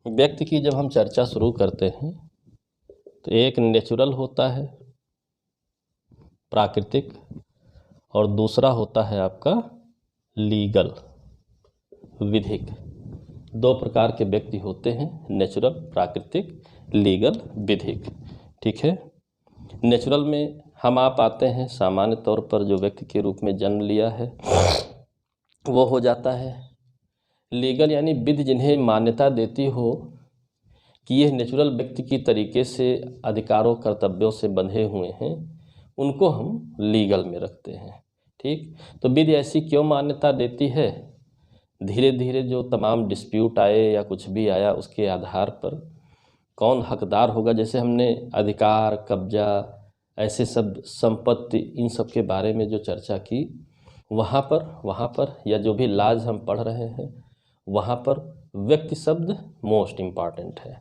व्यक्ति की जब हम चर्चा शुरू करते हैं तो एक नेचुरल होता है, प्राकृतिक, और दूसरा होता है आपका लीगल, विधिक। दो प्रकार के व्यक्ति होते हैं, नेचुरल, प्राकृतिक, लीगल, विधिक। ठीक है। नेचुरल में हम आप आते हैं, सामान्य तौर पर जो व्यक्ति के रूप में जन्म लिया है वो हो जाता है। लीगल यानी विधि जिन्हें मान्यता देती हो कि यह नेचुरल व्यक्ति की तरीके से अधिकारों कर्तव्यों से बंधे हुए हैं, उनको हम लीगल में रखते हैं। ठीक। तो विधि ऐसी क्यों मान्यता देती है? धीरे धीरे जो तमाम डिस्प्यूट आए या कुछ भी आया उसके आधार पर कौन हकदार होगा, जैसे हमने अधिकार, कब्जा, ऐसे सब संपत्ति, इन सब के बारे में जो चर्चा की, वहाँ पर या जो भी लाज हम पढ़ रहे हैं वहाँ पर व्यक्ति शब्द मोस्ट इम्पॉर्टेंट है।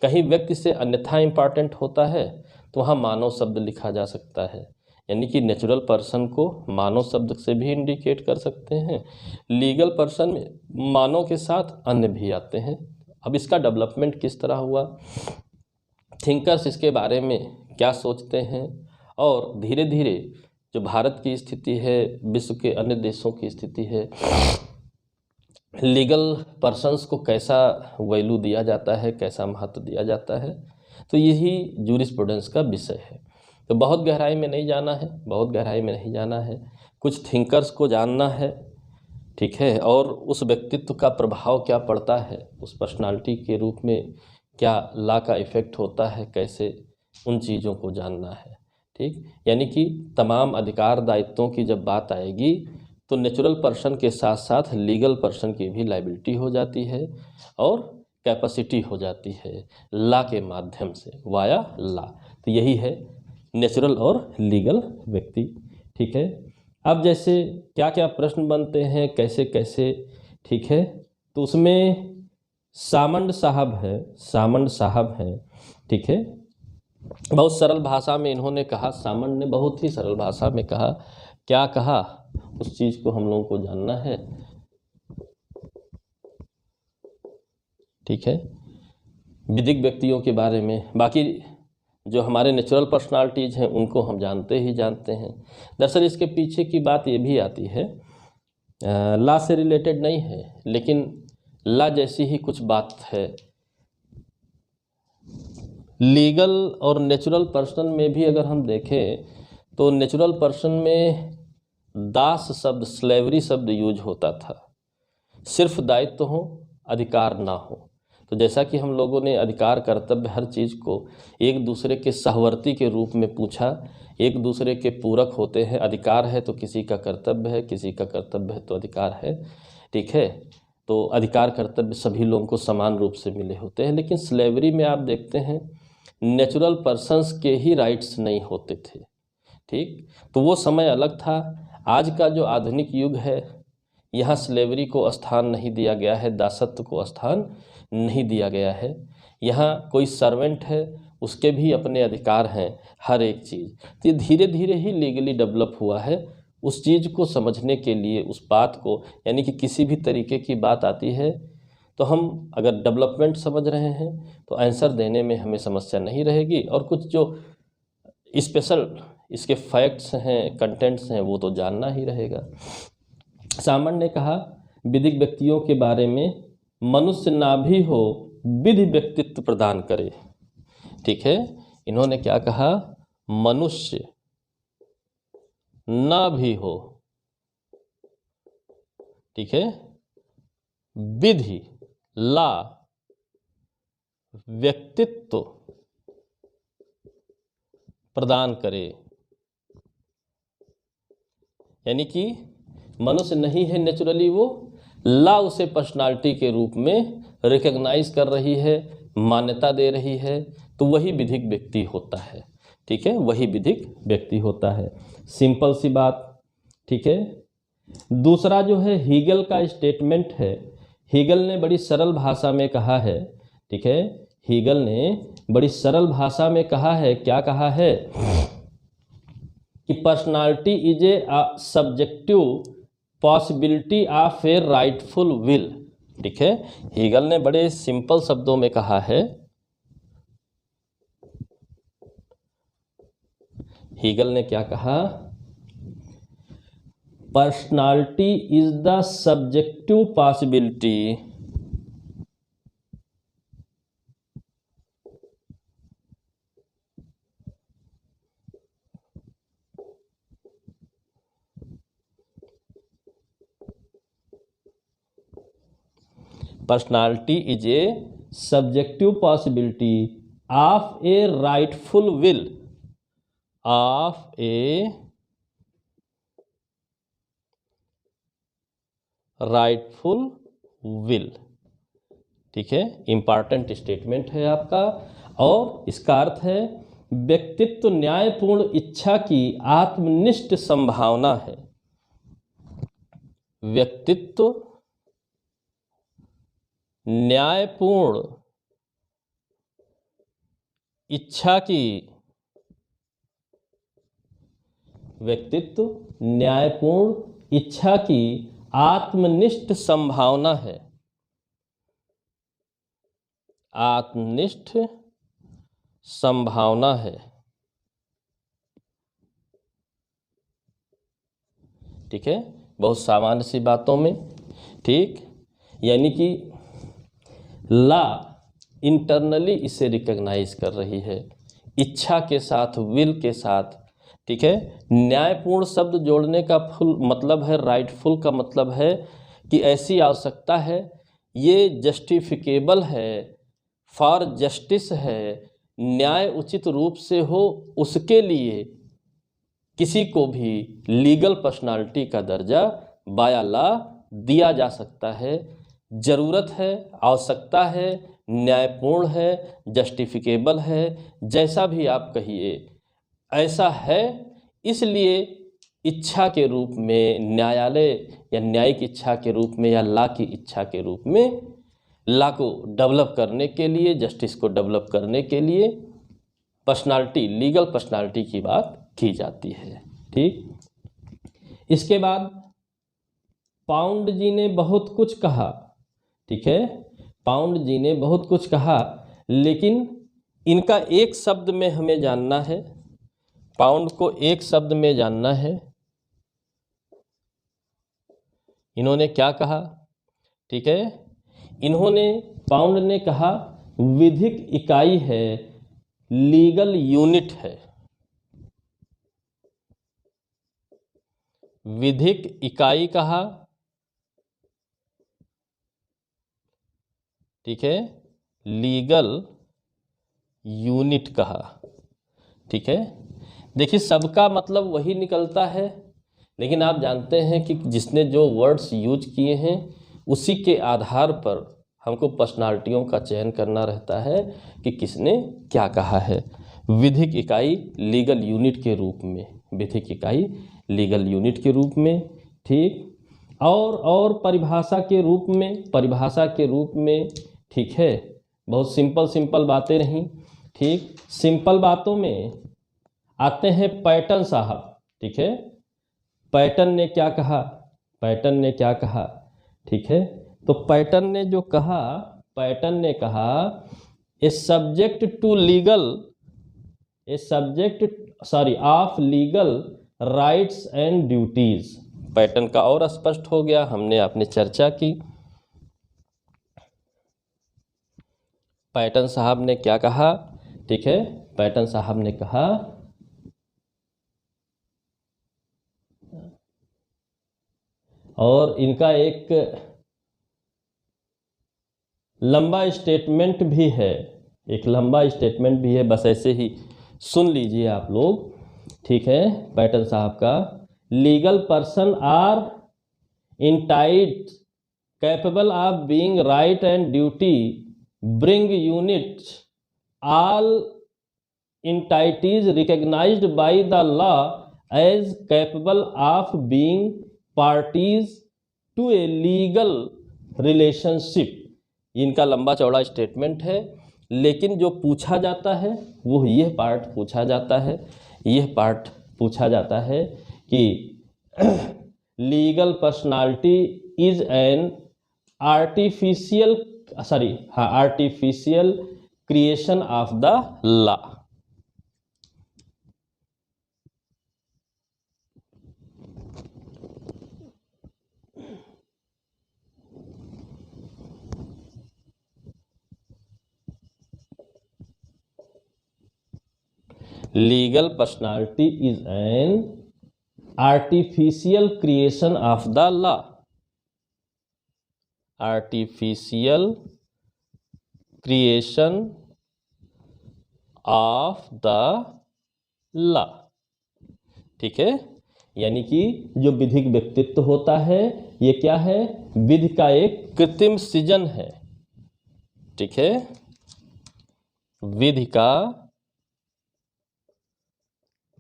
कहीं व्यक्ति से अन्यथा इम्पॉर्टेंट होता है तो वहाँ मानव शब्द लिखा जा सकता है, यानी कि नेचुरल पर्सन को मानव शब्द से भी इंडिकेट कर सकते हैं। लीगल पर्सन में मानव के साथ अन्य भी आते हैं। अब इसका डेवलपमेंट किस तरह हुआ, थिंकर्स इसके बारे में क्या सोचते हैं, और धीरे धीरे जो भारत की स्थिति है, विश्व के अन्य देशों की स्थिति है, लीगल पर्सन्स को कैसा वैल्यू दिया जाता है, कैसा महत्व दिया जाता है, तो यही जूरिस्प्रूडेंस का विषय है। तो बहुत गहराई में नहीं जाना है, कुछ थिंकर्स को जानना है। ठीक है। और उस व्यक्तित्व का प्रभाव क्या पड़ता है, उस पर्सनालिटी के रूप में क्या लॉ का इफ़ेक्ट होता है, कैसे, उन चीज़ों को जानना है। ठीक। यानी कि तमाम अधिकार दायित्वों की जब बात आएगी तो नेचुरल पर्सन के साथ साथ लीगल पर्सन की भी लायबिलिटी हो जाती है और कैपेसिटी हो जाती है लॉ के माध्यम से, वाया लॉ। तो यही है नेचुरल और लीगल व्यक्ति। ठीक है। अब जैसे क्या क्या प्रश्न बनते हैं, कैसे कैसे, ठीक है, तो उसमें सामंड साहब हैं। ठीक है। बहुत सरल भाषा में इन्होंने कहा, सामंड ने बहुत ही सरल भाषा में कहा। क्या कहा, उस चीज़ को हम लोगों को जानना है। ठीक है। विधिक व्यक्तियों के बारे में, बाकी जो हमारे नेचुरल पर्सनालिटीज़ हैं उनको हम जानते हैं। दरअसल इसके पीछे की बात ये भी आती है, लॉ से रिलेटेड नहीं है लेकिन लॉ जैसी ही कुछ बात है। लीगल और नेचुरल पर्सन में भी अगर हम देखें तो नेचुरल पर्सन में दास शब्द, स्लेवरी शब्द यूज होता था। सिर्फ दायित्व हो, अधिकार ना हो। तो जैसा कि हम लोगों ने अधिकार कर्तव्य हर चीज़ को एक दूसरे के सहवर्ती के रूप में पूछा, एक दूसरे के पूरक होते हैं। अधिकार है तो किसी का कर्तव्य है, किसी का कर्तव्य है तो अधिकार है। ठीक है। तो अधिकार कर्तव्य सभी लोगों को समान रूप से मिले होते हैं। लेकिन स्लेवरी में आप देखते हैं नेचुरल पर्सन्स के ही राइट्स नहीं होते थे। ठीक। तो वो समय अलग था। आज का जो आधुनिक युग है, यहाँ स्लेवरी को स्थान नहीं दिया गया है, दासत्व को स्थान नहीं दिया गया है। यहाँ कोई सर्वेंट है, उसके भी अपने अधिकार हैं, हर एक चीज़। तो ये धीरे धीरे ही लीगली डेवलप हुआ है। उस चीज़ को समझने के लिए, उस बात को, यानी कि किसी भी तरीके की बात आती है तो हम अगर डेवलपमेंट समझ रहे हैं तो आंसर देने में हमें समस्या नहीं रहेगी, और कुछ जो स्पेशल इसके फैक्ट्स हैं, कंटेंट्स हैं, वो तो जानना ही रहेगा। सामंड ने कहा विधिक व्यक्तियों के बारे में, मनुष्य ना भी हो विधि व्यक्तित्व प्रदान करे। ठीक है। इन्होंने क्या कहा, मनुष्य ना भी हो, ठीक है, विधि, लॉ, व्यक्तित्व प्रदान करे। यानी कि मनुष्य नहीं है नेचुरली, वो लॉ उसे पर्सनालिटी के रूप में रिकॉग्नाइज कर रही है, मान्यता दे रही है, तो वही विधिक व्यक्ति होता है। ठीक है। वही विधिक व्यक्ति होता है। सिंपल सी बात। ठीक है। दूसरा जो है हीगल का स्टेटमेंट है। हीगल ने बड़ी सरल भाषा में कहा है। ठीक है। हीगल ने बड़ी सरल भाषा में कहा है, क्या कहा है कि personality is a subjective possibility of A rightful will. ठीक है, हीगल ने बड़े सिंपल शब्दों में कहा है, हीगल ने क्या कहा, personality is the subjective possibility personality is a subjective possibility of a rightful will of a rightful will। ठीक है, इंपॉर्टेंट स्टेटमेंट है आपका, और इसका अर्थ है व्यक्तित्व न्यायपूर्ण इच्छा की आत्मनिष्ठ संभावना है। व्यक्तित्व न्यायपूर्ण इच्छा की, व्यक्तित्व न्यायपूर्ण इच्छा की आत्मनिष्ठ संभावना है, आत्मनिष्ठ संभावना है। ठीक है, बहुत सामान्य सी बातों में, ठीक, यानी कि ला इंटरनली इसे रिकॉग्नाइज कर रही है, इच्छा के साथ, विल के साथ। ठीक है, न्यायपूर्ण शब्द जोड़ने का फुल मतलब है, राइटफुल का मतलब है कि ऐसी आवश्यकता है, ये जस्टिफिकेबल है, फॉर जस्टिस है, न्याय उचित रूप से हो, उसके लिए किसी को भी लीगल पर्सनालिटी का दर्जा बाया ला दिया जा सकता है। ज़रूरत है, आवश्यकता है, न्यायपूर्ण है, जस्टिफिकेबल है, जैसा भी आप कहिए ऐसा है, इसलिए इच्छा के रूप में, न्यायालय या न्यायिक इच्छा के रूप में या ला की इच्छा के रूप में, ला को डेवलप करने के लिए, जस्टिस को डेवलप करने के लिए पर्सनालिटी, लीगल पर्सनालिटी की बात की जाती है। ठीक, इसके बाद पाउंड जी ने बहुत कुछ कहा। ठीक है, पाउंड जी ने बहुत कुछ कहा, लेकिन इनका एक शब्द में हमें जानना है, पाउंड को एक शब्द में जानना है। इन्होंने क्या कहा? ठीक है, इन्होंने, पाउंड ने कहा विधिक इकाई है, लीगल यूनिट है। विधिक इकाई कहा, ठीक है, लीगल यूनिट कहा। ठीक है, देखिए सबका मतलब वही निकलता है, लेकिन आप जानते हैं कि जिसने जो वर्ड्स यूज किए हैं उसी के आधार पर हमको पर्सनालिटियों का चयन करना रहता है कि किसने क्या कहा है। विधिक इकाई लीगल यूनिट के रूप में, विधिक इकाई लीगल यूनिट के रूप में। ठीक, और परिभाषा के रूप में, परिभाषा के रूप में। ठीक है, बहुत सिंपल बातें रहीं। ठीक, सिंपल बातों में आते हैं पैटन साहब। ठीक है, पैटन ने क्या कहा? पैटन ने क्या कहा? ठीक है, तो पैटन ने जो कहा, पैटन ने कहा a subject to legal, a subject of legal rights and duties. Paton का और स्पष्ट हो गया, हमने आपने चर्चा की। पैटर्न साहब ने क्या कहा? ठीक है, पैटर्न साहब ने कहा और इनका एक लंबा स्टेटमेंट भी है, एक लंबा स्टेटमेंट भी है, बस ऐसे ही सुन लीजिए आप लोग। ठीक है, पैटर्न साहब का, legal person are entity capable of being right and duty bearing units all entities recognized by the law as capable of being parties to a legal relationship। इनका लंबा चौड़ा स्टेटमेंट है, लेकिन जो पूछा जाता है वो यह पार्ट पूछा जाता है, यह पार्ट पूछा जाता है कि legal personality is an artificial artificial creation of the law. Legal personality is an artificial creation of the law. Artificial creation of the law, ठीक है। यानी कि जो विधिक व्यक्तित्व होता है ये क्या है, विधि का एक कृत्रिम सृजन है, ठीक है। विधि का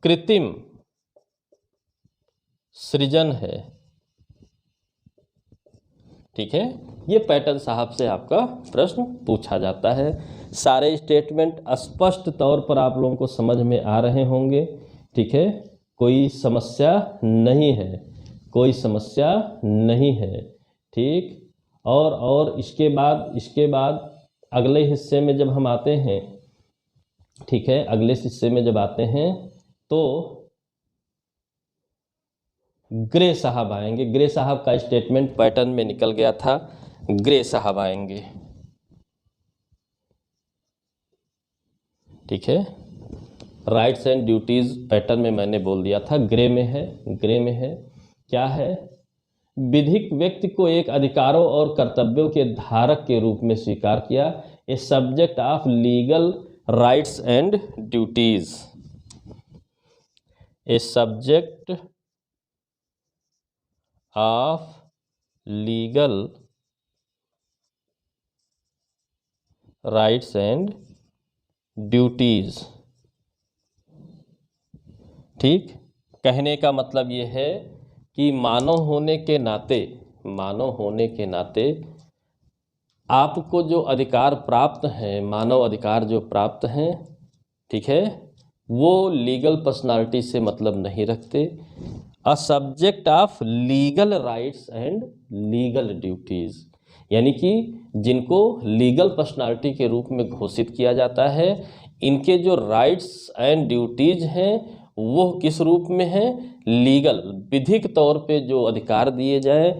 कृत्रिम सृजन है, ठीक है। ये पैटर्न साहब से आपका प्रश्न पूछा जाता है। सारे स्टेटमेंट स्पष्ट तौर पर आप लोगों को समझ में आ रहे होंगे, ठीक है। कोई समस्या नहीं है, कोई समस्या नहीं है, ठीक। और इसके बाद अगले हिस्से में जब हम आते हैं, ठीक है, अगले हिस्से में जब आते हैं तो ग्रे साहब आएंगे। ग्रे साहब का स्टेटमेंट पैटर्न में निकल गया था, ग्रे साहब आएंगे, ठीक है। राइट्स एंड ड्यूटीज पैटर्न में मैंने बोल दिया था, ग्रे में है। ग्रे में है क्या है, विधिक व्यक्ति को एक अधिकारों और कर्तव्यों के धारक के रूप में स्वीकार किया, ए subject of legal rights and duties, A subject of legal rights and duties, ठीक। कहने का मतलब ये है कि मानव होने के नाते आपको जो अधिकार प्राप्त हैं, मानव अधिकार जो प्राप्त हैं, ठीक है, वो लीगल पर्सनालिटी से मतलब नहीं रखते। A subject of legal rights and legal duties, यानी कि जिनको लीगल पर्सनालिटी के रूप में घोषित किया जाता है, इनके जो राइट्स एंड ड्यूटीज हैं वो किस रूप में हैं, लीगल, विधिक तौर पे जो अधिकार दिए जाएं,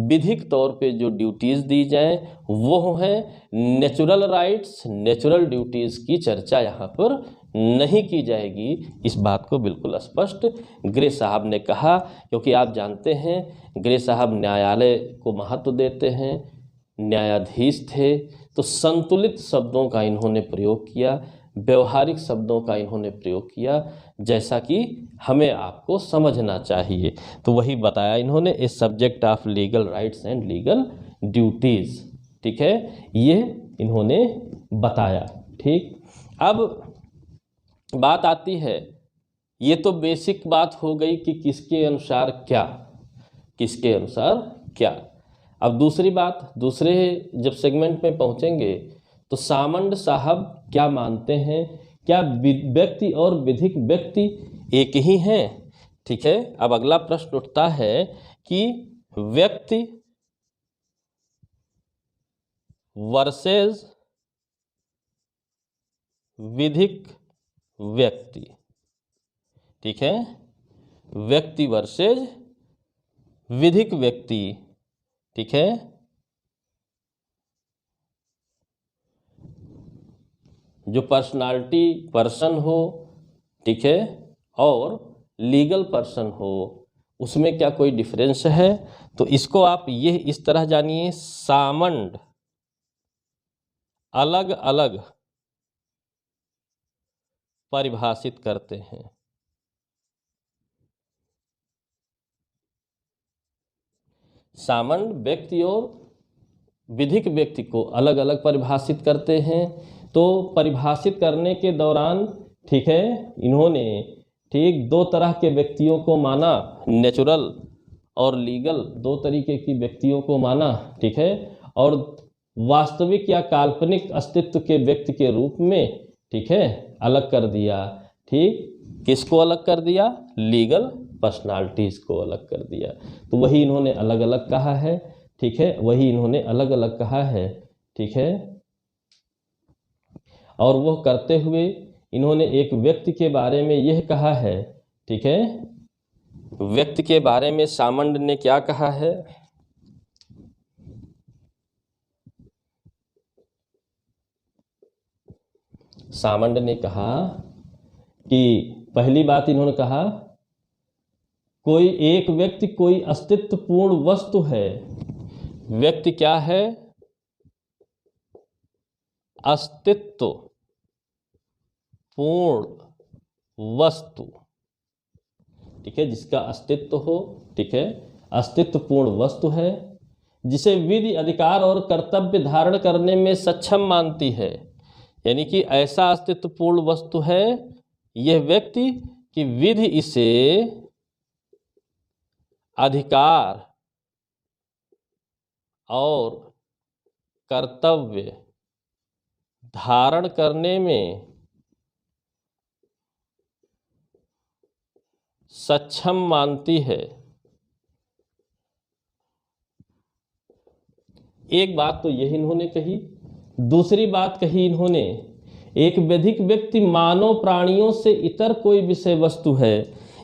विधिक तौर पे जो ड्यूटीज दी जाएं, वो हैं नेचुरल राइट्स, नेचुरल ड्यूटीज की चर्चा यहाँ पर नहीं की जाएगी। इस बात को बिल्कुल स्पष्ट ग्रे साहब ने कहा, क्योंकि आप जानते हैं ग्रे साहब न्यायालय को महत्व देते हैं, न्यायाधीश थे, तो संतुलित शब्दों का इन्होंने प्रयोग किया, व्यवहारिक शब्दों का इन्होंने प्रयोग किया, जैसा कि हमें आपको समझना चाहिए। तो वही बताया इन्होंने, ए subject of legal rights and legal duties, ठीक है, ये इन्होंने बताया, ठीक। अब बात आती है, ये तो बेसिक बात हो गई कि किसके अनुसार क्या, किसके अनुसार क्या। अब दूसरी बात, दूसरे जब सेगमेंट में पहुंचेंगे तो सामंत साहब क्या मानते हैं, क्या व्यक्ति और विधिक व्यक्ति एक ही हैं, ठीक है। अब अगला प्रश्न उठता है कि व्यक्ति वर्सेस विधिक व्यक्ति, ठीक है, व्यक्ति वर्सेस विधिक व्यक्ति, ठीक है। जो पर्सनालिटी पर्सन हो, ठीक है, और लीगल पर्सन हो, उसमें क्या कोई डिफरेंस है। तो इसको आप ये इस तरह जानिए, सामंत अलग अलग परिभाषित करते हैं। सामंत व्यक्ति और विधिक व्यक्ति को अलग अलग परिभाषित करते हैं। तो परिभाषित करने के दौरान, ठीक है, इन्होंने, ठीक, दो तरह के व्यक्तियों को माना, नेचुरल और लीगल, दो तरीके की व्यक्तियों को माना, ठीक है, और वास्तविक या काल्पनिक अस्तित्व के व्यक्ति के रूप में, ठीक है, अलग कर दिया, ठीक। किसको अलग कर दिया, लीगल पर्सनालिटीज को अलग कर दिया। तो वही इन्होंने अलग अलग कहा है, ठीक है, वही इन्होंने अलग अलग कहा है, ठीक है। और वो करते हुए इन्होंने एक व्यक्ति के बारे में यह कहा है, ठीक है। व्यक्ति के बारे में सामंड ने क्या कहा है? सामंड ने कहा कि पहली बात इन्होंने कहा, कोई एक व्यक्ति कोई अस्तित्वपूर्ण वस्तु है। व्यक्ति क्या है? अस्तित्व पूर्ण वस्तु, ठीक है, जिसका अस्तित्व हो, ठीक है, अस्तित्वपूर्ण वस्तु है, जिसे विधि, अधिकार और कर्तव्य धारण करने में सक्षम मानती है। यानी कि ऐसा अस्तित्वपूर्ण वस्तु है यह व्यक्ति कि विधि इसे अधिकार और कर्तव्य धारण करने में सक्षम मानती है। एक बात तो यही इन्होंने कही। दूसरी बात कही इन्होंने, एक विधिक व्यक्ति मानव प्राणियों से इतर कोई विषय वस्तु है।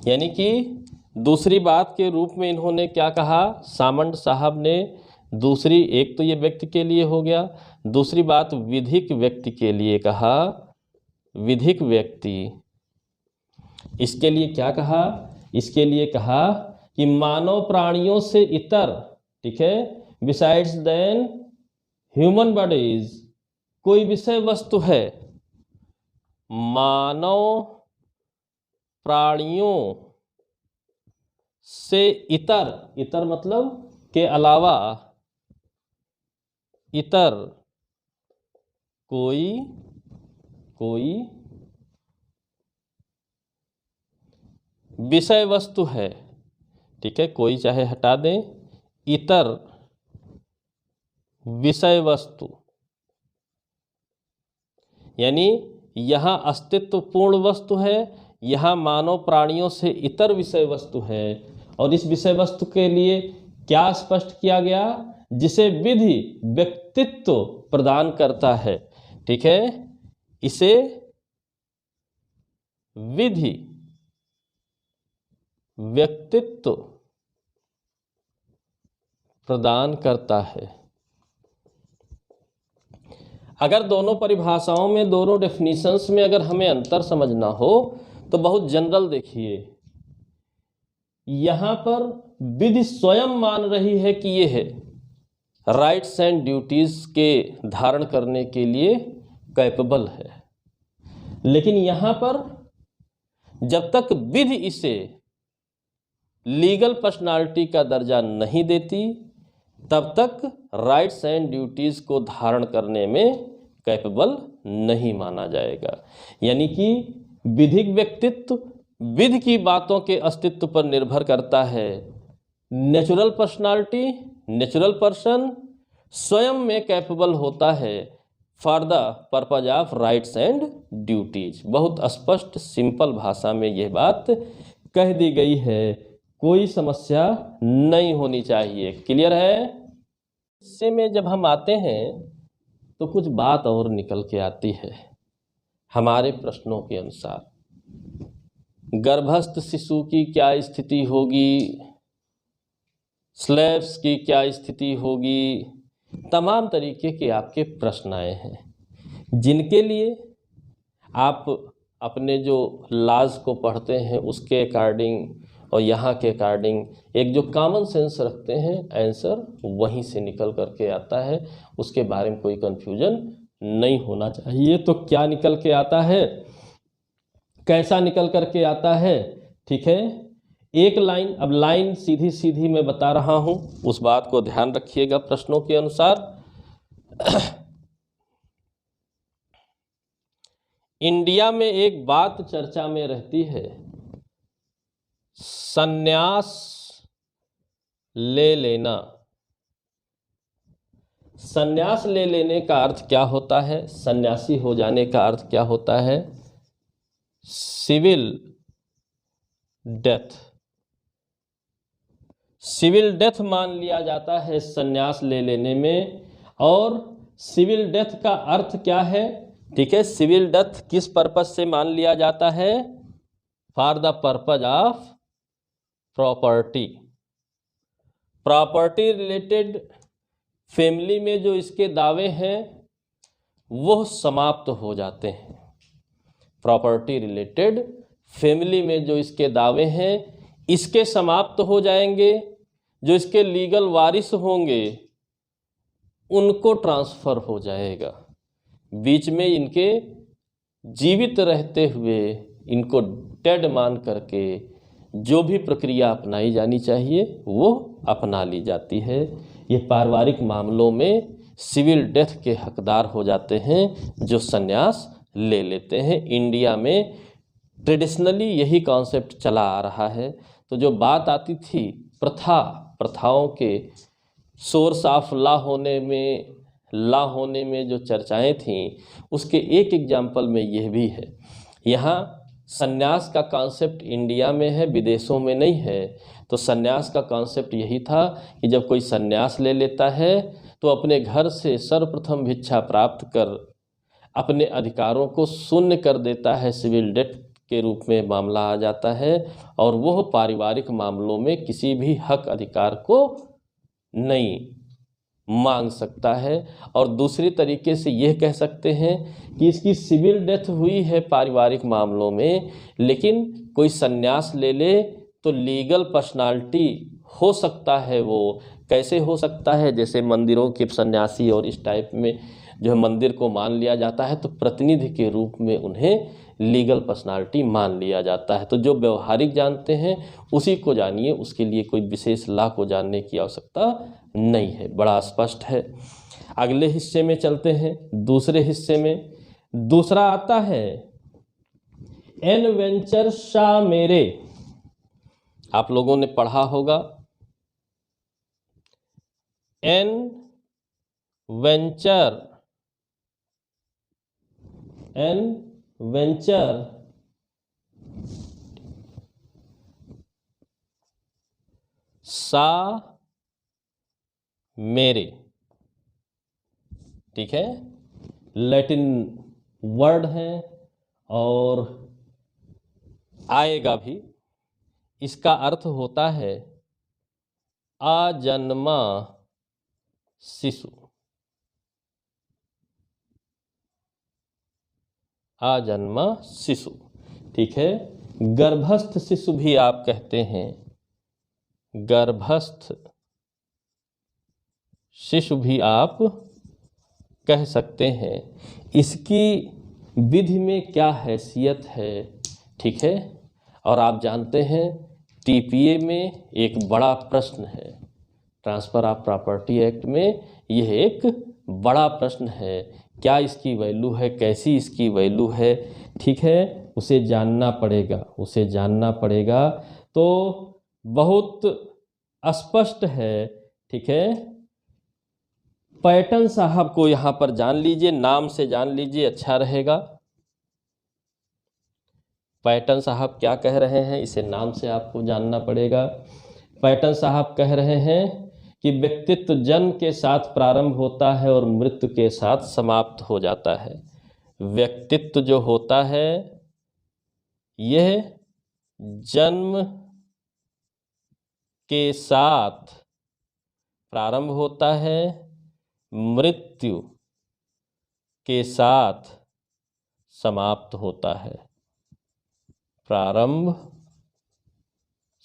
यानी कि दूसरी बात के रूप में इन्होंने क्या कहा सामंड साहब ने? दूसरी, एक तो ये व्यक्ति के लिए हो गया, दूसरी बात विधिक व्यक्ति के लिए कहा। विधिक व्यक्ति, इसके लिए क्या कहा? इसके लिए कहा कि मानव प्राणियों से इतर, ठीक है, बिसाइड्स देन ह्यूमन बॉडीज, कोई विषय वस्तु है। मानव प्राणियों से इतर, इतर मतलब के अलावा, इतर कोई विषय वस्तु है, ठीक है, कोई चाहे हटा दें, इतर विषय वस्तु, यानी यहाँ अस्तित्वपूर्ण वस्तु है, यहाँ मानव प्राणियों से इतर विषय वस्तु है। और इस विषय वस्तु के लिए क्या स्पष्ट किया गया? जिसे विधि व्यक्तित्व प्रदान करता है, ठीक है, इसे विधि व्यक्तित्व प्रदान करता है। अगर दोनों परिभाषाओं में, दोनों डेफिनेशंस में अगर हमें अंतर समझना हो तो बहुत जनरल देखिए, यहां पर विधि स्वयं मान रही है कि ये है राइट्स एंड ड्यूटीज के धारण करने के लिए कैपेबल है, लेकिन यहां पर जब तक विधि इसे लीगल पर्सनालिटी का दर्जा नहीं देती तब तक राइट्स एंड ड्यूटीज को धारण करने में कैपेबल नहीं माना जाएगा। यानी कि विधिक व्यक्तित्व विधि की बातों के अस्तित्व पर निर्भर करता है। नेचुरल पर्सनालिटी, नेचुरल पर्सन स्वयं में कैपेबल होता है for the purpose of rights and duties. बहुत स्पष्ट सिंपल भाषा में यह बात कह दी गई है, कोई समस्या नहीं होनी चाहिए। क्लियर है? इससे में जब हम आते हैं तो कुछ बात और निकल के आती है हमारे प्रश्नों के अनुसार। गर्भस्थ शिशु की क्या स्थिति होगी, स्लेव्स की क्या स्थिति होगी, तमाम तरीके के आपके प्रश्न आए हैं, जिनके लिए आप अपने जो लॉज को पढ़ते हैं उसके अकॉर्डिंग और यहाँ के अकॉर्डिंग एक जो कॉमन सेंस रखते हैं, आंसर वहीं से निकल करके आता है, उसके बारे में कोई कन्फ्यूजन नहीं होना चाहिए। तो क्या निकल के आता है, कैसा निकल करके आता है, ठीक है। एक लाइन, अब लाइन सीधी सीधी मैं बता रहा हूँ, उस बात को ध्यान रखिएगा प्रश्नों के अनुसार। इंडिया में एक बात चर्चा में रहती है, संन्यास ले लेना। संन्यास ले लेने का अर्थ क्या होता है, सन्यासी हो जाने का अर्थ क्या होता है? Civil death. सिविल डेथ मान लिया जाता है संन्यास ले लेने में। और सिविल डेथ का अर्थ क्या है? ठीक है, सिविल डेथ किस पर्पज से मान लिया जाता है? For the purpose of property. Property related family में जो इसके दावे हैं वो समाप्त हो जाते हैं। प्रॉपर्टी रिलेटेड फैमिली में जो इसके दावे हैं इसके समाप्त हो जाएंगे। जो इसके लीगल वारिस होंगे उनको ट्रांसफ़र हो जाएगा। बीच में इनके जीवित रहते हुए इनको डेड मान करके जो भी प्रक्रिया अपनाई जानी चाहिए वो अपना ली जाती है। ये पारिवारिक मामलों में सिविल डेथ के हकदार हो जाते हैं जो संन्यास ले लेते हैं। इंडिया में ट्रेडिशनली यही कॉन्सेप्ट चला आ रहा है। तो जो बात आती थी प्रथाओं के सोर्स ऑफ लॉ होने में जो चर्चाएं थीं उसके एक एग्जाम्पल में यह भी है। यहाँ संन्यास का कॉन्सेप्ट इंडिया में है, विदेशों में नहीं है। तो संन्यास का कॉन्सेप्ट यही था कि जब कोई संन्यास ले लेता है तो अपने घर से सर्वप्रथम भिक्षा प्राप्त कर अपने अधिकारों को शून्य कर देता है। सिविल डेथ के रूप में मामला आ जाता है और वह पारिवारिक मामलों में किसी भी हक अधिकार को नहीं मांग सकता है। और दूसरी तरीके से यह कह सकते हैं कि इसकी सिविल डेथ हुई है पारिवारिक मामलों में, लेकिन कोई संन्यास ले ले तो लीगल पर्सनालिटी हो सकता है। वो कैसे हो सकता है? जैसे मंदिरों के सन्यासी और इस टाइप में जो है मंदिर को मान लिया जाता है तो प्रतिनिधि के रूप में उन्हें लीगल पर्सनालिटी मान लिया जाता है। तो जो व्यवहारिक जानते हैं उसी को जानिए, उसके लिए कोई विशेष लॉ को जानने की आवश्यकता नहीं है। बड़ा स्पष्ट है। अगले हिस्से में चलते हैं। दूसरे हिस्से में दूसरा आता है एन वेंचर शा मेरे। आप लोगों ने पढ़ा होगा एन वेंचर सा मेरे। ठीक है, लैटिन वर्ड है और आएगा भी। इसका अर्थ होता है अजन्मा शिशु। अजन्मा शिशु, ठीक है। गर्भस्थ शिशु भी आप कहते हैं, गर्भस्थ शिशु भी आप कह सकते हैं। इसकी विधि में क्या हैसियत है? ठीक है, और आप जानते हैं टीपीए में एक बड़ा प्रश्न है, ट्रांसफ़र ऑफ प्रॉपर्टी एक्ट में यह एक बड़ा प्रश्न है। क्या इसकी वैल्यू है, कैसी इसकी वैल्यू है? ठीक है, उसे जानना पड़ेगा। तो बहुत स्पष्ट है। ठीक है, पैटर्न साहब को यहाँ पर जान लीजिए, नाम से जान लीजिए, अच्छा रहेगा। पैटर्न साहब क्या कह रहे हैं इसे नाम से आपको जानना पड़ेगा। पैटर्न साहब कह रहे हैं कि व्यक्तित्व जन्म के साथ प्रारंभ होता है और मृत्यु के साथ समाप्त हो जाता है। व्यक्तित्व जो होता है यह जन्म के साथ प्रारंभ होता है, मृत्यु के साथ समाप्त होता है। प्रारंभ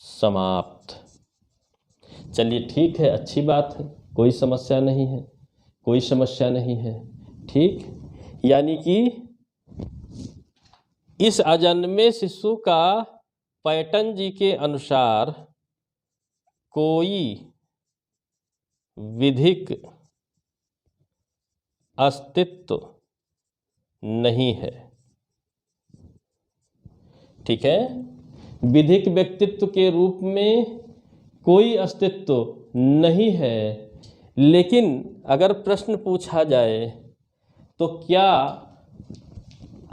समाप्त। चलिए ठीक है, अच्छी बात है, कोई समस्या नहीं है। ठीक, यानी कि इस अजन्मे शिशु का पैटर्न जी के अनुसार कोई विधिक अस्तित्व नहीं है। ठीक है, विधिक व्यक्तित्व के रूप में कोई अस्तित्व नहीं है। लेकिन अगर प्रश्न पूछा जाए तो क्या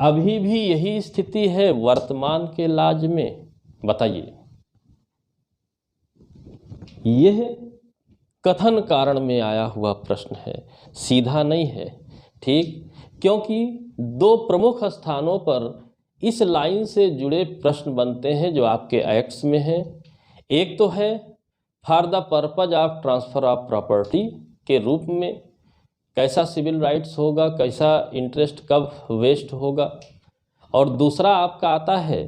अभी भी यही स्थिति है वर्तमान के लाज में? बताइए। यह कथन कारण में आया हुआ प्रश्न है, सीधा नहीं है। ठीक, क्योंकि दो प्रमुख स्थानों पर इस लाइन से जुड़े प्रश्न बनते हैं जो आपके एक्ट्स में हैं। एक तो है for the purpose of transfer of property के रूप में, कैसा सिविल राइट्स होगा, कैसा इंटरेस्ट कब वेस्ट होगा। और दूसरा आपका आता है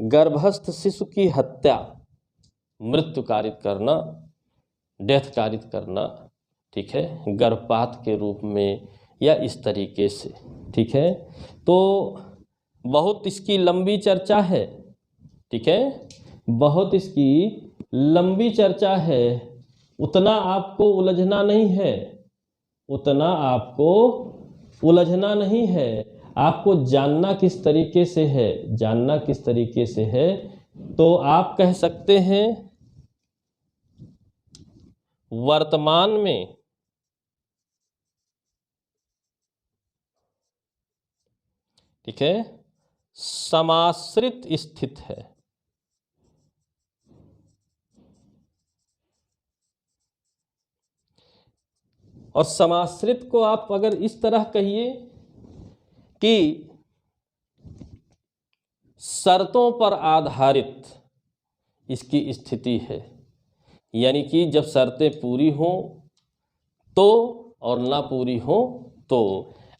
गर्भस्थ शिशु की हत्या, मृत्यु कारित करना, डेथ कारित करना, ठीक है, गर्भपात के रूप में या इस तरीके से। ठीक है, तो बहुत इसकी लंबी चर्चा है। ठीक है, बहुत इसकी लंबी चर्चा है, उतना आपको उलझना नहीं है, उतना आपको उलझना नहीं है। आपको जानना किस तरीके से है, जानना किस तरीके से है, तो आप कह सकते हैं वर्तमान में ठीक है समाश्रित स्थित है। और समाश्रित को आप अगर इस तरह कहिए कि शर्तों पर आधारित इसकी स्थिति है, यानी कि जब शर्तें पूरी हों तो और ना पूरी हों तो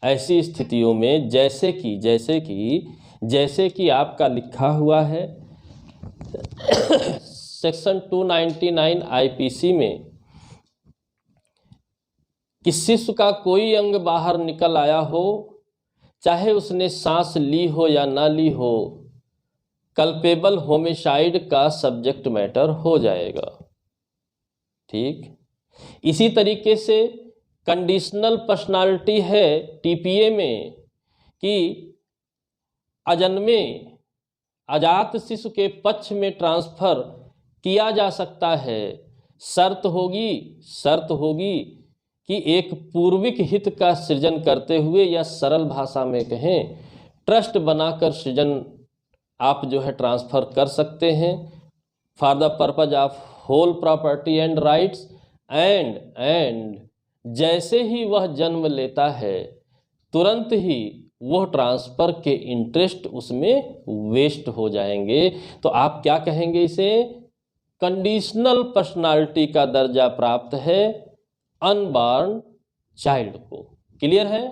ऐसी स्थितियों में जैसे कि आपका लिखा हुआ है सेक्शन 299 आईपीसी में कि शिशु का कोई अंग बाहर निकल आया हो, चाहे उसने सांस ली हो या ना ली हो, कल्पेबल होमिसाइड का सब्जेक्ट मैटर हो जाएगा। ठीक, इसी तरीके से कंडीशनल पर्सनालिटी है टीपीए में कि अजन्मे अजात शिशु के पक्ष में ट्रांसफर किया जा सकता है। शर्त होगी कि एक पूर्विक हित का सृजन करते हुए, या सरल भाषा में कहें ट्रस्ट बनाकर सृजन आप जो है ट्रांसफ़र कर सकते हैं for the purpose of whole property and rights. And जैसे ही वह जन्म लेता है तुरंत ही वह ट्रांसफ़र के इंटरेस्ट उसमें वेस्ट हो जाएंगे। तो आप क्या कहेंगे, इसे कंडीशनल पर्सनालिटी का दर्जा प्राप्त है अनबॉर्न चाइल्ड को। क्लियर है?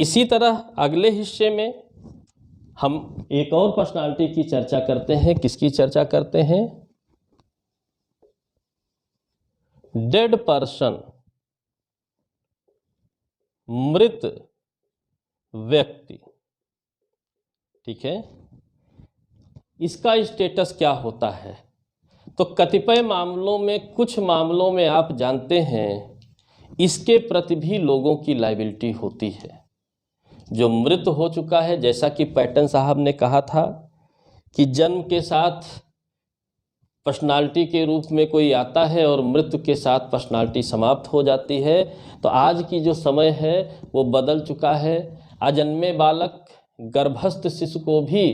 इसी तरह अगले हिस्से में हम एक और पर्सनालिटी की चर्चा करते हैं। किसकी चर्चा करते हैं? डेड पर्सन, मृत व्यक्ति। ठीक है, इसका स्टेटस क्या होता है? तो कतिपय मामलों में, कुछ मामलों में आप जानते हैं इसके प्रति भी लोगों की लायबिलिटी होती है। जो मृत हो चुका है, जैसा कि पैटर्न साहब ने कहा था कि जन्म के साथ पर्सनालिटी के रूप में कोई आता है और मृत्यु के साथ पर्सनालिटी समाप्त हो जाती है। तो आज की जो समय है वो बदल चुका है। अजन्मे बालक, गर्भस्थ शिशु को भी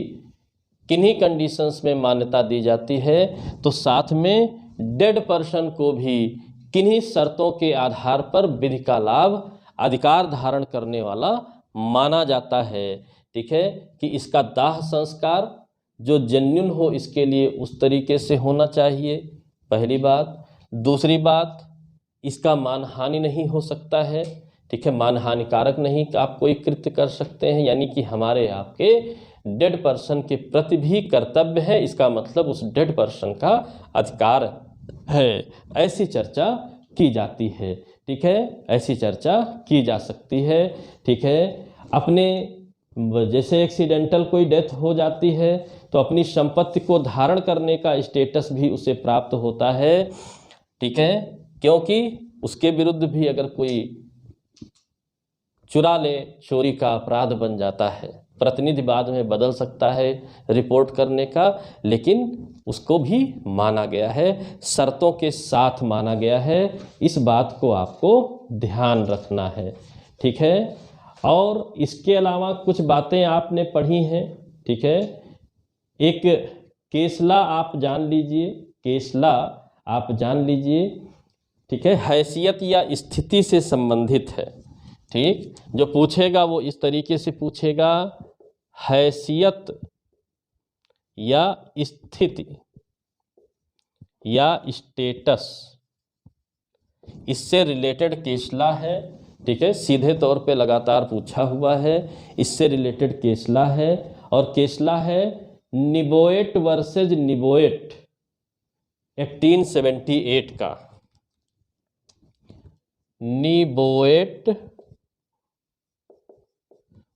किन्हीं कंडीशंस में मान्यता दी जाती है, तो साथ में डेड पर्सन को भी किन्हीं शर्तों के आधार पर विधि का लाभ अधिकार धारण करने वाला माना जाता है। ठीक है, कि इसका दाह संस्कार जो जेन्युइन हो, इसके लिए उस तरीके से होना चाहिए, पहली बात। दूसरी बात, इसका मानहानि नहीं हो सकता है। ठीक है, मानहानिकारक नहीं आप कोई कृत्य कर सकते हैं, यानी कि हमारे आपके डेड पर्सन के प्रति भी कर्तव्य है, इसका मतलब उस डेड पर्सन का अधिकार है। ऐसी चर्चा की जाती है। ठीक है, ऐसी चर्चा की जा सकती है। ठीक है, अपने जैसे एक्सीडेंटल कोई डेथ हो जाती है तो अपनी संपत्ति को धारण करने का स्टेटस भी उसे प्राप्त होता है। ठीक है, क्योंकि उसके विरुद्ध भी अगर कोई चुरा ले, चोरी का अपराध बन जाता है। प्रतिनिधि बाद में बदल सकता है रिपोर्ट करने का, लेकिन उसको भी माना गया है, शर्तों के साथ माना गया है। इस बात को आपको ध्यान रखना है। ठीक है, और इसके अलावा कुछ बातें आपने पढ़ी हैं। ठीक है, एक केसला आप जान लीजिए। केसला आप जान लीजिए, ठीक है, हैसियत या स्थिति से संबंधित है। ठीक, जो पूछेगा वो इस तरीके से पूछेगा, हैसियत या स्थिति या स्टेटस, इससे रिलेटेड केसला है। ठीक है, सीधे तौर पे लगातार पूछा हुआ है, इससे रिलेटेड केसला है। और केसला है निबोएट वर्सेज निबोएट 1878 का। निबोएट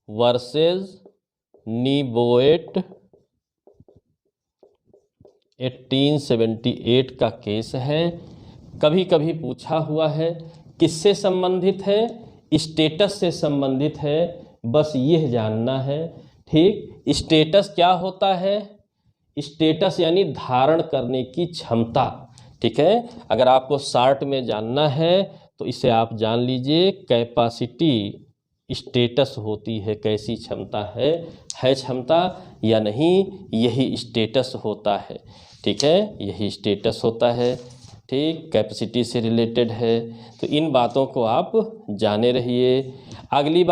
वर्सेज निबोएट 1878 का केस है। कभी कभी पूछा हुआ है, किससे संबंधित है? स्टेटस से संबंधित है, बस यह जानना है। ठीक, स्टेटस क्या होता है? स्टेटस यानी धारण करने की क्षमता। ठीक है, अगर आपको शॉर्ट में जानना है तो इसे आप जान लीजिए, कैपेसिटी स्टेटस होती है, कैसी क्षमता है क्षमता या नहीं, यही स्टेटस होता है। ठीक है, यही स्टेटस होता है। ठीक, कैपेसिटी से रिलेटेड है। तो इन बातों को आप जाने रहिए। अगली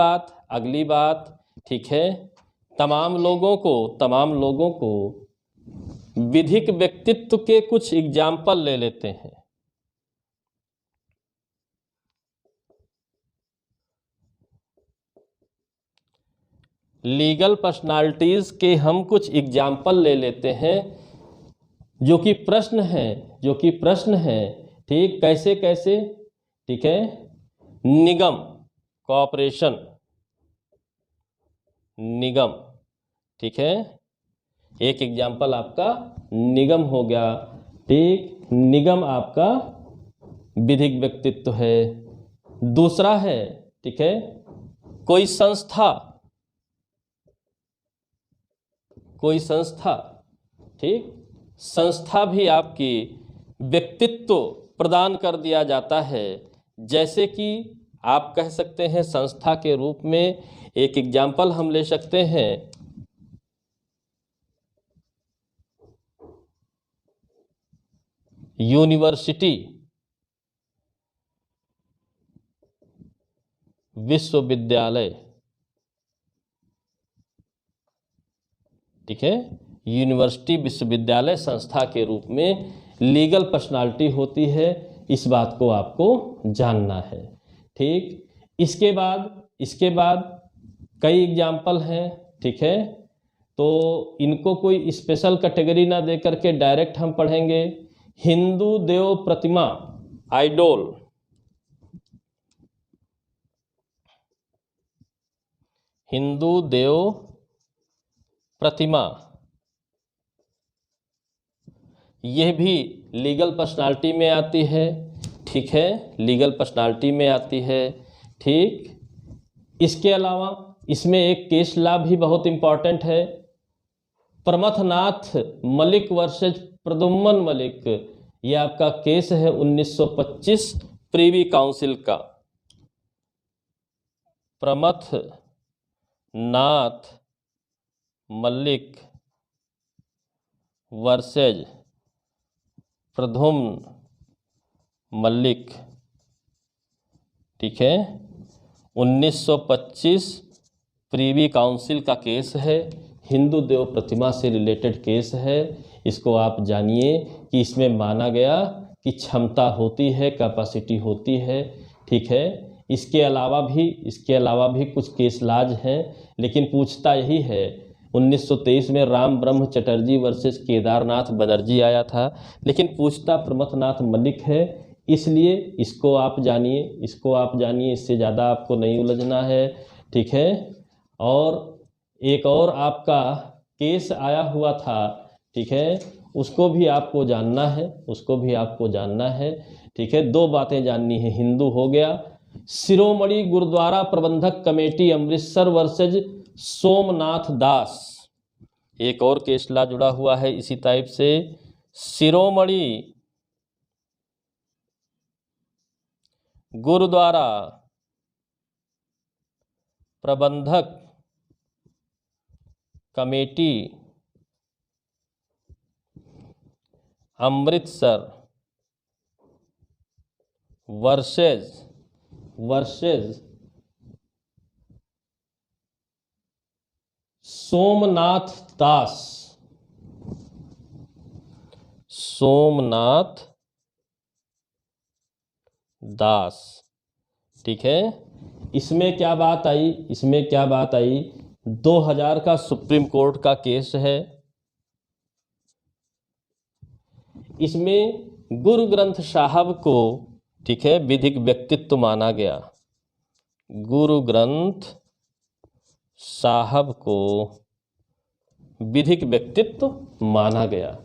बात, ठीक है, तमाम लोगों को विधिक व्यक्तित्व के कुछ एग्जाम्पल ले लेते हैं। लीगल पर्सनालिटीज के हम कुछ एग्जाम्पल ले लेते हैं, जो कि प्रश्न है। ठीक, कैसे कैसे? ठीक है, निगम, कॉर्पोरेशन, निगम। ठीक है, एक एग्जाम्पल आपका निगम हो गया। ठीक, निगम आपका विधिक व्यक्तित्व है। दूसरा है, ठीक है, कोई संस्था। ठीक, संस्था भी आपकी व्यक्तित्व प्रदान कर दिया जाता है। जैसे कि आप कह सकते हैं संस्था के रूप में, एक एग्जाम्पल हम ले सकते हैं, यूनिवर्सिटी, विश्वविद्यालय। ठीक है, यूनिवर्सिटी, विश्वविद्यालय संस्था के रूप में लीगल पर्सनालिटी होती है। इस बात को आपको जानना है। ठीक, इसके बाद कई एग्जाम्पल हैं। ठीक है, तो इनको कोई स्पेशल कैटेगरी ना दे करके डायरेक्ट हम पढ़ेंगे। हिंदू देव प्रतिमा, आइडोल, हिंदू देव प्रतिमा, यह भी लीगल पर्सनालिटी में आती है। ठीक है, लीगल पर्सनालिटी में आती है। ठीक, इसके अलावा इसमें एक केस लॉ भी बहुत इंपॉर्टेंट है, प्रमथनाथ मलिक वर्सेज प्रदुम्मन मलिक। ये आपका केस है 1925 प्रीवी काउंसिल का। प्रमथनाथ मलिक वर्सेज प्रद्युम्न मलिक। ठीक है, 1925 प्रीवी काउंसिल का केस है, हिंदू देव प्रतिमा से रिलेटेड केस है। इसको आप जानिए कि इसमें माना गया कि क्षमता होती है, कैपेसिटी होती है। ठीक है, इसके अलावा भी कुछ केस लाज हैं, लेकिन पूछता यही है। 1923 में राम ब्रह्म चटर्जी वर्सेस केदारनाथ बनर्जी आया था, लेकिन पूछता प्रमथनाथ मलिक है। इसलिए इसको आप जानिए, इससे ज़्यादा आपको नहीं उलझना है। ठीक है, और एक और आपका केस आया हुआ था, ठीक है, उसको भी आपको जानना है। ठीक है, दो बातें जाननी है। हिंदू हो गया, शिरोमणि गुरुद्वारा प्रबंधक कमेटी अमृतसर वर्सेज सोमनाथ दास, एक और केस ला जुड़ा हुआ है इसी टाइप से। शिरोमणि गुरुद्वारा प्रबंधक कमेटी अमृतसर वर्सेज सोमनाथ दास। ठीक है, इसमें क्या बात आई, 2000 का सुप्रीम कोर्ट का केस है। इसमें गुरु ग्रंथ साहब को, ठीक है, विधिक व्यक्तित्व माना गया। गुरु ग्रंथ साहब को विधिक व्यक्तित्व माना गया।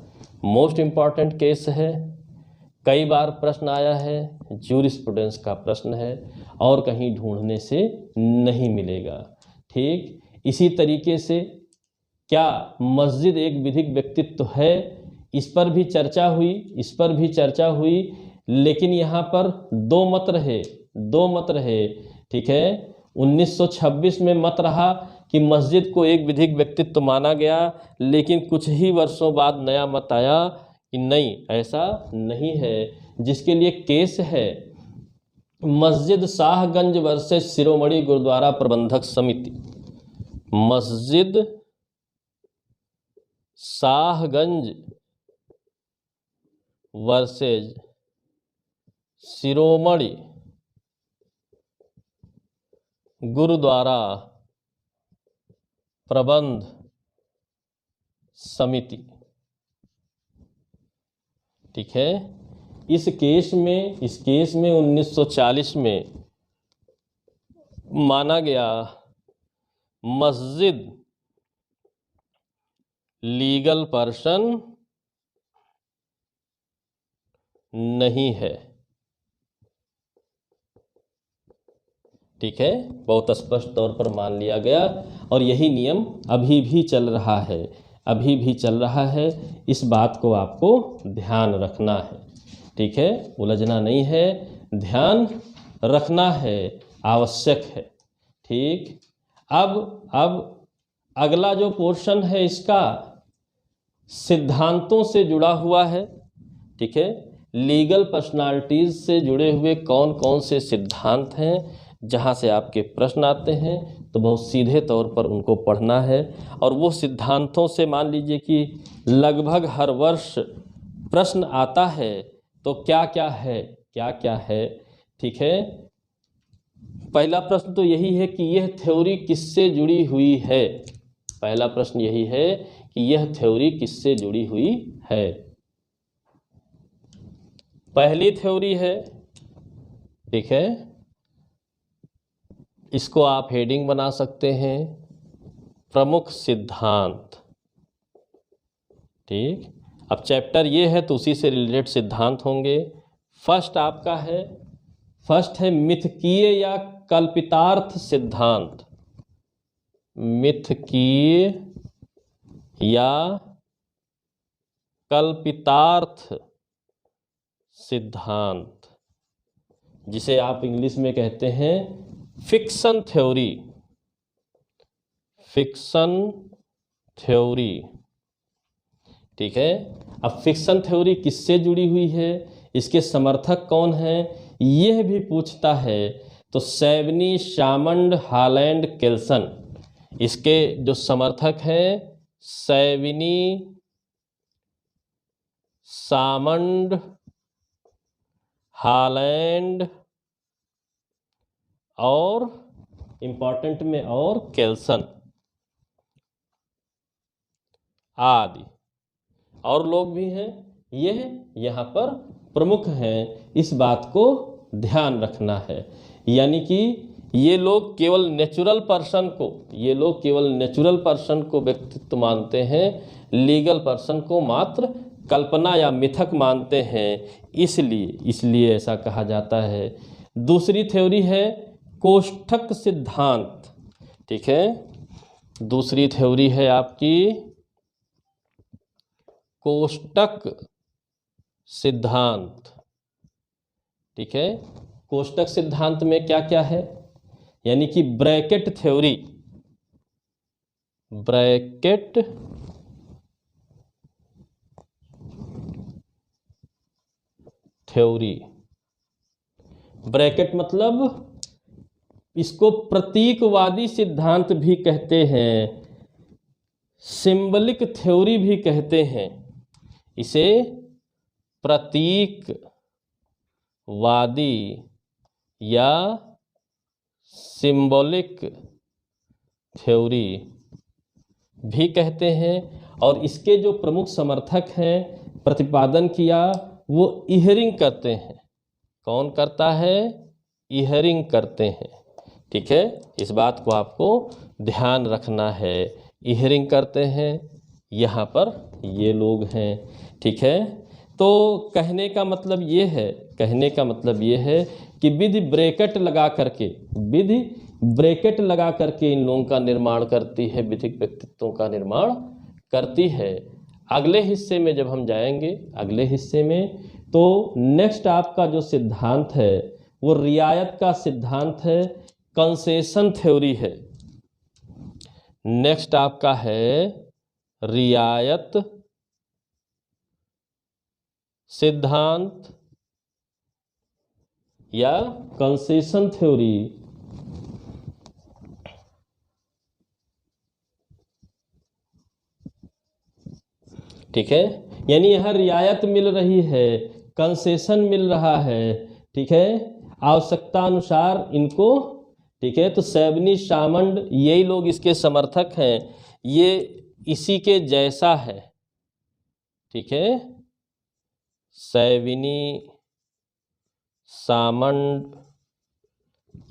मोस्ट इंपॉर्टेंट केस है, कई बार प्रश्न आया है, ज्यूरिस्प्रूडेंस का प्रश्न है और कहीं ढूंढने से नहीं मिलेगा। ठीक, इसी तरीके से क्या मस्जिद एक विधिक व्यक्तित्व है, इस पर भी चर्चा हुई, लेकिन यहाँ पर दो मत रहे। ठीक है, 1926 में मत रहा कि मस्जिद को एक विधिक व्यक्तित्व माना गया, लेकिन कुछ ही वर्षों बाद नया मत आया कि नहीं, ऐसा नहीं है, जिसके लिए केस है मस्जिद शाहगंज वर्सेस शिरोमणि गुरुद्वारा प्रबंधक समिति। मस्जिद शाहगंज वर्सेस शिरोमणि गुरुद्वारा प्रबंध समिति। ठीक है, इस केस में 1940 में माना गया मस्जिद लीगल पर्सन नहीं है। ठीक है, बहुत स्पष्ट तौर पर मान लिया गया और यही नियम अभी भी चल रहा है। इस बात को आपको ध्यान रखना है। ठीक है, उलझना नहीं है, ध्यान रखना है, आवश्यक है। ठीक, अब अगला जो पोर्शन है इसका सिद्धांतों से जुड़ा हुआ है। ठीक है, लीगल पर्सनालिटीज से जुड़े हुए कौन कौन से सिद्धांत हैं, जहाँ से आपके प्रश्न आते हैं तो बहुत सीधे तौर पर उनको पढ़ना है। और वो सिद्धांतों से मान लीजिए कि लगभग हर वर्ष प्रश्न आता है, तो क्या क्या है। ठीक है, पहला प्रश्न तो यही है कि यह थ्योरी किससे जुड़ी हुई है। पहला प्रश्न यही है कि यह थ्योरी किससे जुड़ी हुई है। पहली थ्योरी है, ठीक है, इसको आप हेडिंग बना सकते हैं, प्रमुख सिद्धांत। ठीक, अब चैप्टर ये है तो उसी से रिलेटेड सिद्धांत होंगे। फर्स्ट है मिथकीय या कल्पितार्थ सिद्धांत। मिथकीय या कल्पितार्थ सिद्धांत, जिसे आप इंग्लिश में कहते हैं फिक्शन थ्योरी। ठीक है, अब फिक्शन थ्योरी किससे जुड़ी हुई है, इसके समर्थक कौन हैं, यह भी पूछता है तो सैवनी, शामंड, हालैंड, केल्सन, इसके जो समर्थक हैं सैवनी, शामंड, हालैंड और इंपॉर्टेंट में और केल्सन आदि, और लोग भी हैं, यह यहाँ पर प्रमुख हैं। इस बात को ध्यान रखना है, यानी कि ये लोग केवल नेचुरल पर्सन को व्यक्तित्व मानते हैं, लीगल पर्सन को मात्र कल्पना या मिथक मानते हैं, इसलिए ऐसा कहा जाता है। दूसरी थ्योरी है कोष्ठक सिद्धांत। ठीक है, दूसरी थ्योरी है आपकी कोष्ठक सिद्धांत। ठीक है, कोष्ठक सिद्धांत में क्या क्या है, यानी कि ब्रैकेट थ्योरी, थ्योरी। ब्रैकेट मतलब इसको प्रतीकवादी सिद्धांत भी कहते हैं, सिंबलिक थ्योरी भी कहते हैं। इसे प्रतीकवादी या सिंबॉलिक थ्योरी भी कहते हैं। और इसके जो प्रमुख समर्थक हैं, प्रतिपादन किया, वो इहरिंग करते हैं। कौन करता है? इहरिंग करते हैं। ठीक है, इस बात को आपको ध्यान रखना है। इहरिंग करते हैं, यहाँ पर ये लोग हैं। ठीक है, तो कहने का मतलब ये है, कहने का मतलब ये है कि विधि ब्रैकेट लगा करके, विधि ब्रैकेट लगा करके इन लोगों का निर्माण करती है, विधिक व्यक्तित्वों का निर्माण करती है। अगले हिस्से में जब हम जाएंगे, अगले हिस्से में, तो नेक्स्ट आपका जो सिद्धांत है वो रियायत का सिद्धांत है, कंसेशन थ्योरी है। नेक्स्ट आपका है रियायत सिद्धांत या कंसेशन थ्योरी। ठीक है, यानी यह रियायत मिल रही है, कंसेशन मिल रहा है। ठीक है, आवश्यकता अनुसार इनको, ठीक है, तो सैवनी सामंड यही लोग इसके समर्थक हैं, ये इसी के जैसा है। ठीक है, सैवनी सामंड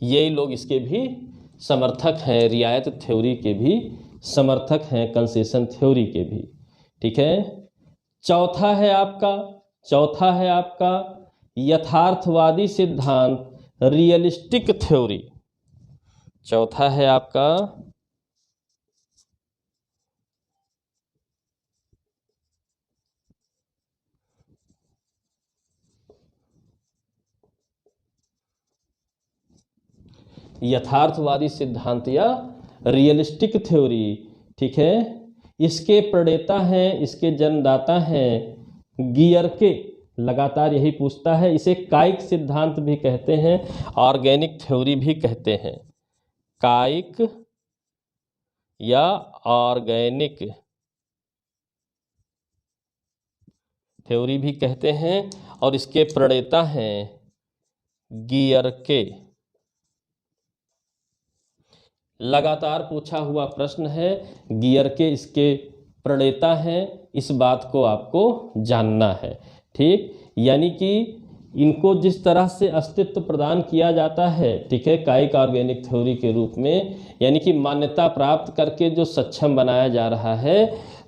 यही लोग इसके भी समर्थक हैं, रियायत थ्योरी के भी समर्थक हैं, कंसेशन थ्योरी के भी। ठीक है, चौथा है आपका यथार्थवादी सिद्धांत, रियलिस्टिक थ्योरी। चौथा है आपका यथार्थवादी सिद्धांत या रियलिस्टिक थ्योरी। ठीक है, इसके प्रणेता हैं, इसके जन्मदाता हैं गियरके। लगातार यही पूछता है। इसे कायिक सिद्धांत भी कहते हैं, ऑर्गेनिक थ्योरी भी कहते हैं। कायिक या ऑर्गेनिक थ्योरी भी कहते हैं, और इसके प्रणेता हैं गियरके। लगातार पूछा हुआ प्रश्न है, गियरके इसके प्रणेता हैं, इस बात को आपको जानना है। ठीक, यानी कि इनको जिस तरह से अस्तित्व प्रदान किया जाता है, ठीक है, कायिक ऑर्गेनिक थ्योरी के रूप में, यानी कि मान्यता प्राप्त करके जो सक्षम बनाया जा रहा है,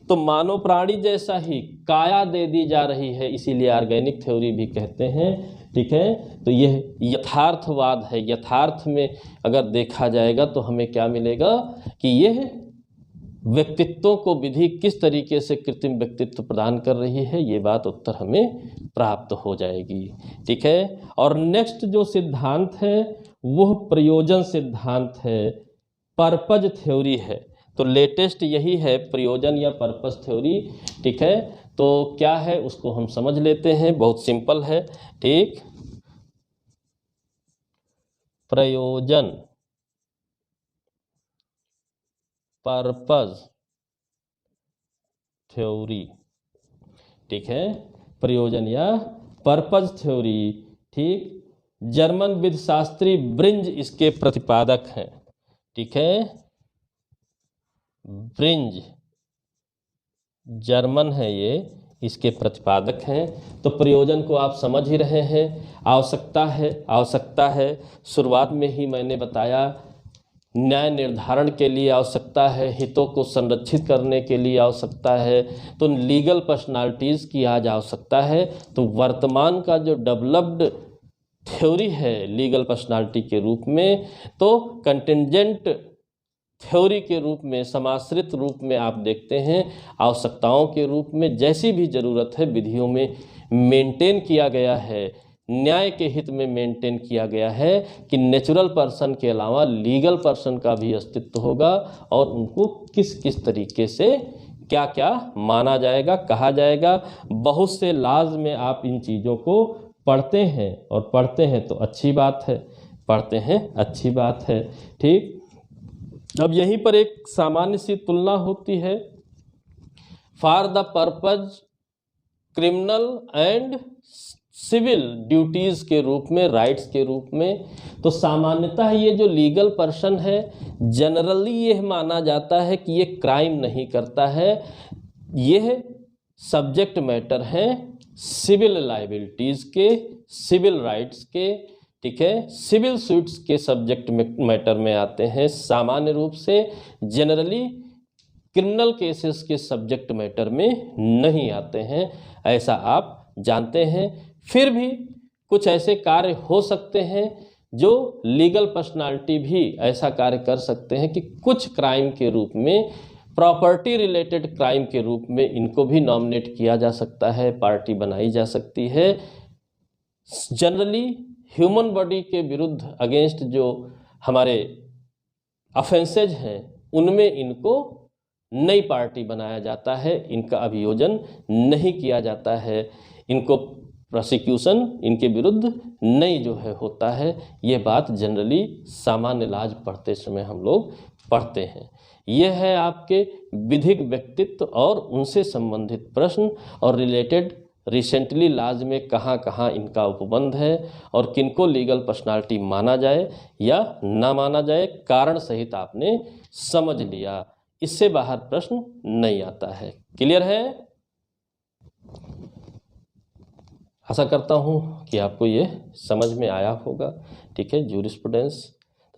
तो मानव प्राणी जैसा ही काया दे दी जा रही है, इसीलिए ऑर्गेनिक थ्योरी भी कहते हैं। ठीक है, तो यह यथार्थवाद है। यथार्थ में अगर देखा जाएगा तो हमें क्या मिलेगा कि यह व्यक्तित्वों को विधि किस तरीके से कृत्रिम व्यक्तित्व प्रदान कर रही है, ये बात उत्तर हमें प्राप्त हो जाएगी। ठीक है, और नेक्स्ट जो सिद्धांत है वह प्रयोजन सिद्धांत है, पर्पज थ्योरी है। तो लेटेस्ट यही है, प्रयोजन या पर्पज थ्योरी। ठीक है, तो क्या है उसको हम समझ लेते हैं, बहुत सिंपल है। ठीक, प्रयोजन, पर्पज थ्योरी। ठीक है, प्रयोजन या पर्पज थ्योरी। ठीक, जर्मन विधिशास्त्री ब्रिंज इसके प्रतिपादक हैं। ठीक है, ब्रिंज जर्मन है, ये इसके प्रतिपादक हैं। तो प्रयोजन को आप समझ ही रहे हैं। आवश्यकता है, शुरुआत में ही मैंने बताया, न्याय निर्धारण के लिए आवश्यकता है, हितों को संरक्षित करने के लिए आवश्यकता है, तो लीगल पर्सनालिटीज़ की आज आवश्यकता है। तो वर्तमान का जो डेवलप्ड थ्योरी है लीगल पर्सनालिटी के रूप में, तो कंटिंजेंट थ्योरी के रूप में, समाश्रित रूप में आप देखते हैं, आवश्यकताओं के रूप में जैसी भी ज़रूरत है विधियों में मेंटेन किया गया है, न्याय के हित में मेंटेन किया गया है कि नेचुरल पर्सन के अलावा लीगल पर्सन का भी अस्तित्व होगा, और उनको किस किस तरीके से क्या क्या माना जाएगा, कहा जाएगा। बहुत से लॉज में आप इन चीज़ों को पढ़ते हैं और पढ़ते हैं तो अच्छी बात है, पढ़ते हैं अच्छी बात है। ठीक, अब यहीं पर एक सामान्य सी तुलना होती है, for the purpose criminal and civil duties के रूप में, राइट्स के रूप में। तो सामान्यतः ये जो लीगल पर्सन है, जनरली यह माना जाता है कि ये क्राइम नहीं करता है, यह सब्जेक्ट मैटर हैं सिविल लाइबिलिटीज़ के, सिविल राइट्स के, ठीक है, सिविल सूट्स के सब्जेक्ट मैटर में आते हैं। सामान्य रूप से जनरली क्रिमिनल केसेस के सब्जेक्ट मैटर में नहीं आते हैं, ऐसा आप जानते हैं। फिर भी कुछ ऐसे कार्य हो सकते हैं जो लीगल पर्सनालिटी भी ऐसा कार्य कर सकते हैं कि कुछ क्राइम के रूप में, प्रॉपर्टी रिलेटेड क्राइम के रूप में इनको भी नॉमिनेट किया जा सकता है, पार्टी बनाई जा सकती है। जनरली ह्यूमन बॉडी के विरुद्ध अगेंस्ट जो हमारे ऑफेंसेज हैं उनमें इनको नई पार्टी बनाया जाता है, इनका अभियोजन नहीं किया जाता है, इनको प्रोसिक्यूशन इनके विरुद्ध नहीं जो है होता है। ये बात जनरली सामान्य लाज पढ़ते समय हम लोग पढ़ते हैं। यह है आपके विधिक व्यक्तित्व और उनसे संबंधित प्रश्न और रिलेटेड रिसेंटली लाज में कहाँ कहाँ इनका उपबंध है और किनको लीगल पर्सनालिटी माना जाए या ना माना जाए, कारण सहित आपने समझ लिया, इससे बाहर प्रश्न नहीं आता है। क्लियर है? आशा करता हूँ कि आपको ये समझ में आया होगा। ठीक है, जूरिस्प्रूडेंस,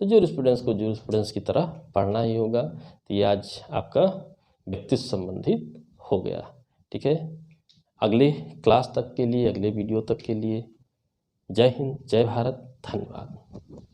तो जूरिस्प्रूडेंस को जूरिस्प्रूडेंस की तरह पढ़ना ही होगा। तो ये आज आपका व्यक्तित्व संबंधित हो गया। ठीक है, अगले क्लास तक के लिए, अगले वीडियो तक के लिए जय हिंद, जय भारत, धन्यवाद।